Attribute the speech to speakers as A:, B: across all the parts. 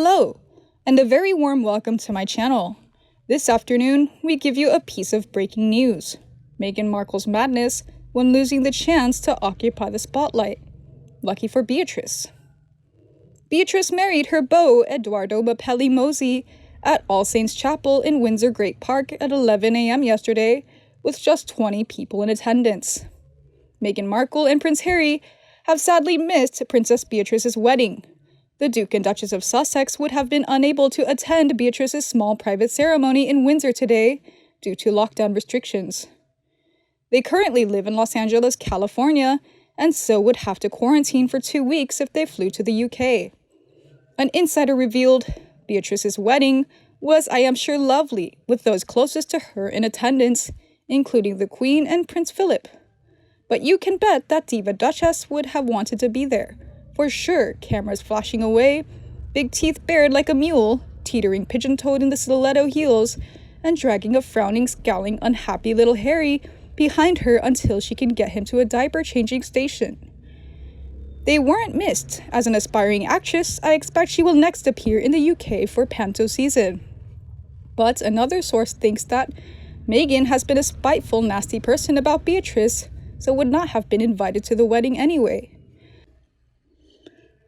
A: Hello, and a very warm welcome to my channel. This afternoon, we give you a piece of breaking news. Meghan Markle's madness when losing the chance to occupy the spotlight. Lucky for Beatrice. Beatrice married her beau, Edoardo Mapelli Mosey, at All Saints Chapel in Windsor Great Park at 11 a.m. yesterday, with just 20 people in attendance. Meghan Markle and Prince Harry have sadly missed Princess Beatrice's wedding. The Duke and Duchess of Sussex would have been unable to attend Beatrice's small private ceremony in Windsor today due to lockdown restrictions. They currently live in Los Angeles, California, and so would have to quarantine for 2 weeks if they flew to the UK. An insider revealed Beatrice's wedding was, I am sure, lovely, with those closest to her in attendance, including the Queen and Prince Philip. But you can bet that Diva Duchess would have wanted to be there. For sure, cameras flashing away, big teeth bared like a mule, teetering pigeon-toed in the stiletto heels, and dragging a frowning, scowling, unhappy little Harry behind her until she can get him to a diaper-changing station. They weren't missed. As an aspiring actress, I expect she will next appear in the UK for Panto season. But another source thinks that Meghan has been a spiteful, nasty person about Beatrice, so would not have been invited to the wedding anyway.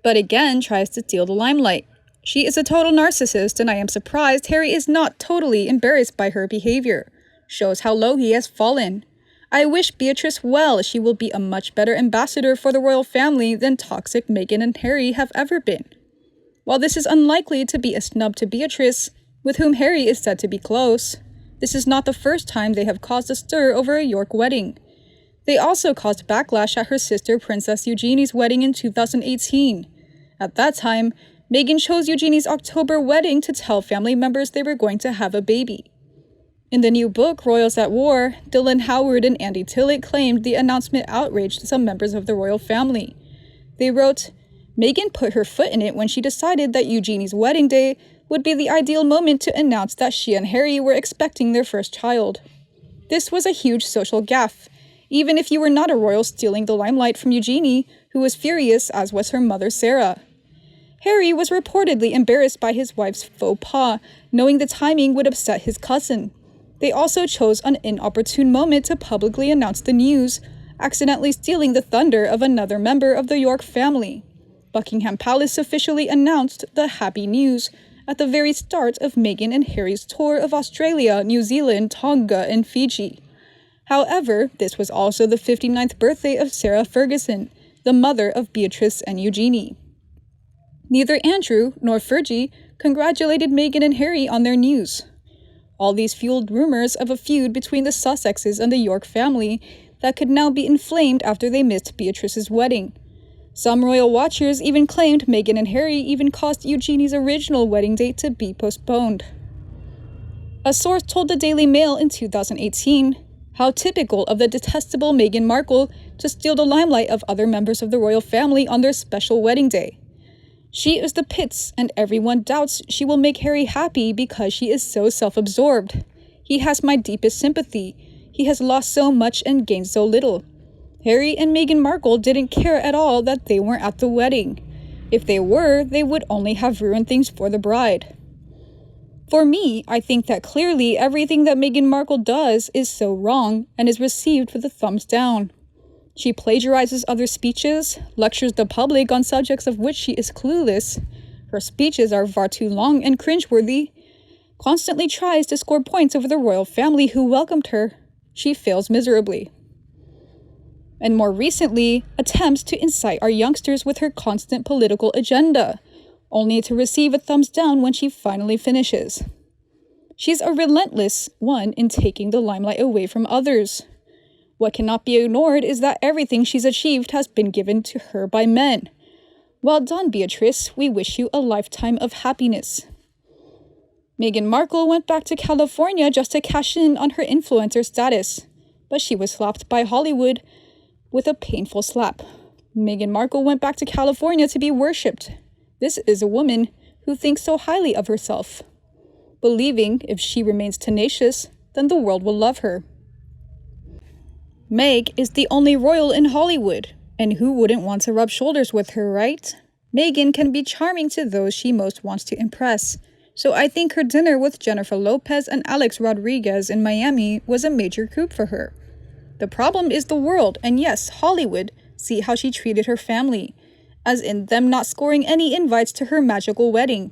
A: But again tries to steal the limelight. She is a total narcissist, and I am surprised Harry is not totally embarrassed by her behavior. Shows how low he has fallen. I wish Beatrice well. She will be a much better ambassador for the royal family than toxic Meghan and Harry have ever been. While this is unlikely to be a snub to Beatrice, with whom Harry is said to be close, this is not the first time they have caused a stir over a York wedding. They also caused backlash at her sister Princess Eugenie's wedding in 2018. At that time, Meghan chose Eugenie's October wedding to tell family members they were going to have a baby. In the new book, Royals at War, Dylan Howard and Andy Tillett claimed the announcement outraged some members of the royal family. They wrote, Meghan put her foot in it when she decided that Eugenie's wedding day would be the ideal moment to announce that she and Harry were expecting their first child. This was a huge social gaffe, even if you were not a royal stealing the limelight from Eugenie, who was furious, as was her mother Sarah. Harry was reportedly embarrassed by his wife's faux pas, knowing the timing would upset his cousin. They also chose an inopportune moment to publicly announce the news, accidentally stealing the thunder of another member of the York family. Buckingham Palace officially announced the happy news at the very start of Meghan and Harry's tour of Australia, New Zealand, Tonga, and Fiji. However, this was also the 59th birthday of Sarah Ferguson, the mother of Beatrice and Eugenie. Neither Andrew nor Fergie congratulated Meghan and Harry on their news. All these fueled rumors of a feud between the Sussexes and the York family that could now be inflamed after they missed Beatrice's wedding. Some royal watchers even claimed Meghan and Harry even caused Eugenie's original wedding date to be postponed. A source told the Daily Mail in 2018, how typical of the detestable Meghan Markle to steal the limelight of other members of the royal family on their special wedding day. She is the pits, and everyone doubts she will make Harry happy because she is so self-absorbed. He has my deepest sympathy. He has lost so much and gained so little. Harry and Meghan Markle didn't care at all that they weren't at the wedding. If they were, they would only have ruined things for the bride. For me, I think that clearly everything that Meghan Markle does is so wrong and is received with a thumbs down. She plagiarizes other speeches, lectures the public on subjects of which she is clueless. Her speeches are far too long and cringeworthy. Constantly tries to score points over the royal family who welcomed her. She fails miserably. And more recently, attempts to incite our youngsters with her constant political agenda, only to receive a thumbs down when she finally finishes. She's a relentless one in taking the limelight away from others. What cannot be ignored is that everything she's achieved has been given to her by men. Well done, Beatrice. We wish you a lifetime of happiness. Meghan Markle went back to California just to cash in on her influencer status, but she was slapped by Hollywood with a painful slap. Meghan Markle went back to California to be worshipped. This is a woman who thinks so highly of herself, believing if she remains tenacious, then the world will love her. Meg is the only royal in Hollywood, and who wouldn't want to rub shoulders with her, right? Meghan can be charming to those she most wants to impress, so I think her dinner with Jennifer Lopez and Alex Rodriguez in Miami was a major coup for her. The problem is the world, and yes, Hollywood. See how she treated her family, as in them not scoring any invites to her magical wedding.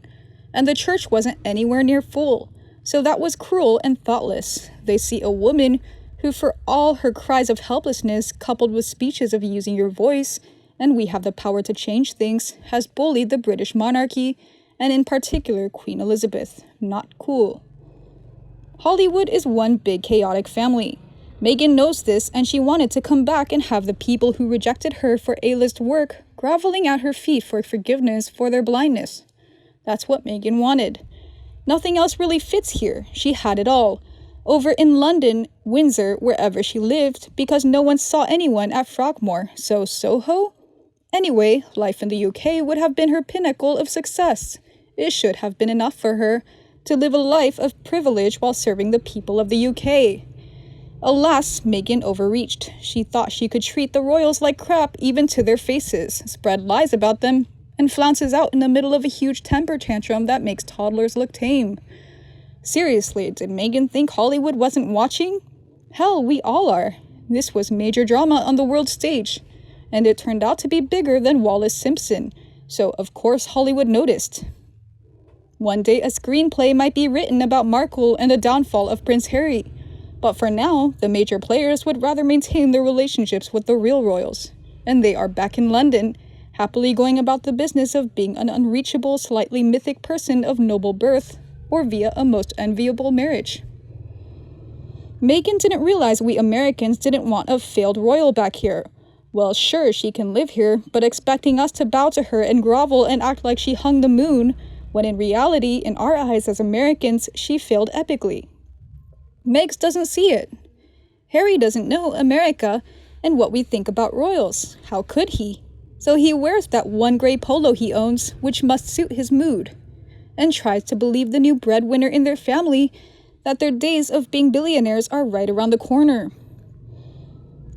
A: And the church wasn't anywhere near full, so that was cruel and thoughtless. They see a woman who, for all her cries of helplessness, coupled with speeches of using your voice, and we have the power to change things, has bullied the British monarchy, and in particular Queen Elizabeth. Not cool. Hollywood is one big chaotic family. Meghan knows this, and she wanted to come back and have the people who rejected her for A-list work groveling at her feet for forgiveness for their blindness. That's what Meghan wanted. Nothing else really fits here. She had it all. Over in London, Windsor, wherever she lived, because no one saw anyone at Frogmore. So Soho? Anyway, life in the UK would have been her pinnacle of success. It should have been enough for her to live a life of privilege while serving the people of the UK. Alas, Meghan overreached. She thought she could treat the royals like crap even to their faces, spread lies about them, and flounces out in the middle of a huge temper tantrum that makes toddlers look tame. Seriously, did Meghan think Hollywood wasn't watching? Hell, we all are. This was major drama on the world stage, and it turned out to be bigger than Wallace Simpson, so of course Hollywood noticed. One day a screenplay might be written about Markle and the downfall of Prince Harry, but for now, the major players would rather maintain their relationships with the real royals, and they are back in London, happily going about the business of being an unreachable, slightly mythic person of noble birth, or via a most enviable marriage. Meghan didn't realize we Americans didn't want a failed royal back here. Well, sure, she can live here, but expecting us to bow to her and grovel and act like she hung the moon, when in reality, in our eyes as Americans, she failed epically. Megs doesn't see it. Harry doesn't know America and what we think about royals. How could he? So he wears that one gray polo he owns, which must suit his mood, and tries to believe the new breadwinner in their family that their days of being billionaires are right around the corner.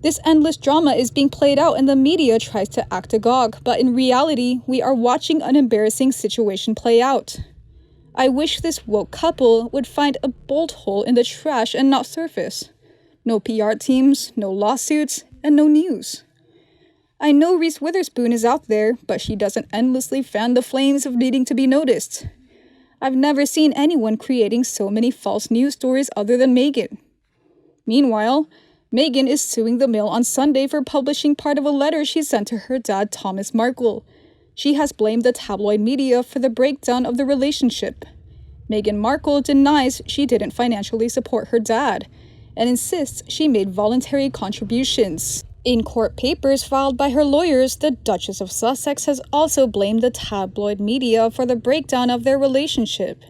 A: This endless drama is being played out and the media tries to act agog, but in reality, we are watching an embarrassing situation play out. I wish this woke couple would find a bolt hole in the trash and not surface. No PR teams, no lawsuits, and no news. I know Reese Witherspoon is out there, but she doesn't endlessly fan the flames of needing to be noticed. I've never seen anyone creating so many false news stories other than Meghan. Meanwhile, Meghan is suing the Mail on Sunday for publishing part of a letter she sent to her dad, Thomas Markle. She has blamed the tabloid media for the breakdown of the relationship. Meghan Markle denies she didn't financially support her dad and insists she made voluntary contributions. In court papers filed by her lawyers, the Duchess of Sussex has also blamed the tabloid media for the breakdown of their relationship.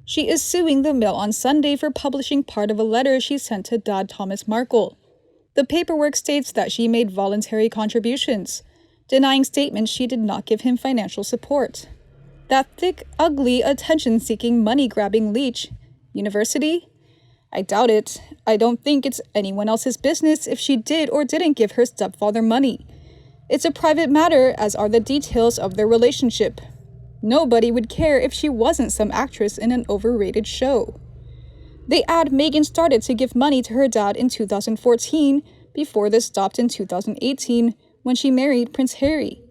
A: She is suing the Mail on Sunday for publishing part of a letter she sent to Dad Thomas Markle. The paperwork states that she made voluntary contributions, denying statements she did not give him financial support. That thick, ugly, attention-seeking, money-grabbing leech. University? I doubt it. I don't think it's anyone else's business if she did or didn't give her stepfather money. It's a private matter, as are the details of their relationship. Nobody would care if she wasn't some actress in an overrated show. They add Meghan started to give money to her dad in 2014, before this stopped in 2018, when she married Prince Harry.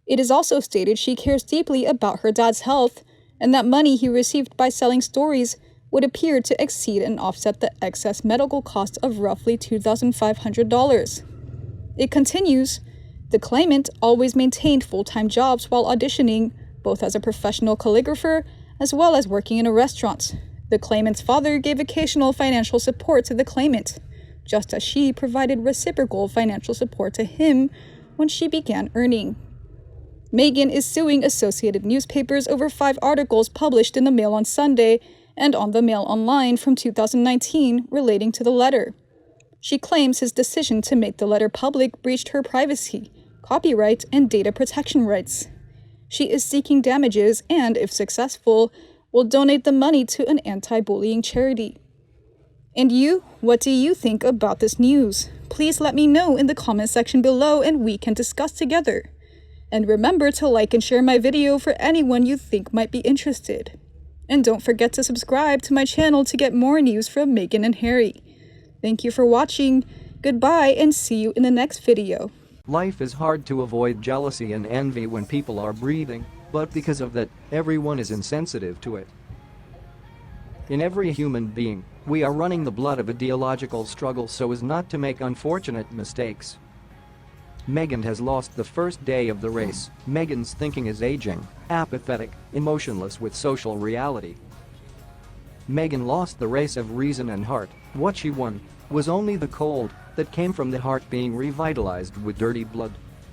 A: It is also stated she cares deeply about her dad's health, and that money he received by selling stories would appear to exceed and offset the excess medical cost of roughly $2,500. It continues, the claimant always maintained full-time jobs while auditioning, both as a professional calligrapher as well as working in a restaurant. The claimant's father gave occasional financial support to the claimant, just as she provided reciprocal financial support to him when she began earning. Meghan is suing Associated Newspapers over 5 articles published in the Mail on Sunday and on the Mail Online from 2019 relating to the letter. She claims his decision to make the letter public breached her privacy, copyright, and data protection rights. She is seeking damages and, if successful, will donate the money to an anti-bullying charity. And you? What do you think about this news? Please let me know in the comment section below and we can discuss together. And remember to like and share my video for anyone you think might be interested. And don't forget to subscribe to my channel to get more news from Meghan and Harry. Thank you for watching, goodbye, and see you in the next video.
B: Life is hard to avoid jealousy and envy when people are breathing, but because of that, everyone is insensitive to it. In every human being, we are running the blood of ideological struggle so as not to make unfortunate mistakes. Meghan has lost the first day of the race. Meghan's thinking is aging, apathetic, emotionless with social reality. Meghan lost the race of reason and heart. What she won was only the cold that came from the heart being revitalized with dirty blood.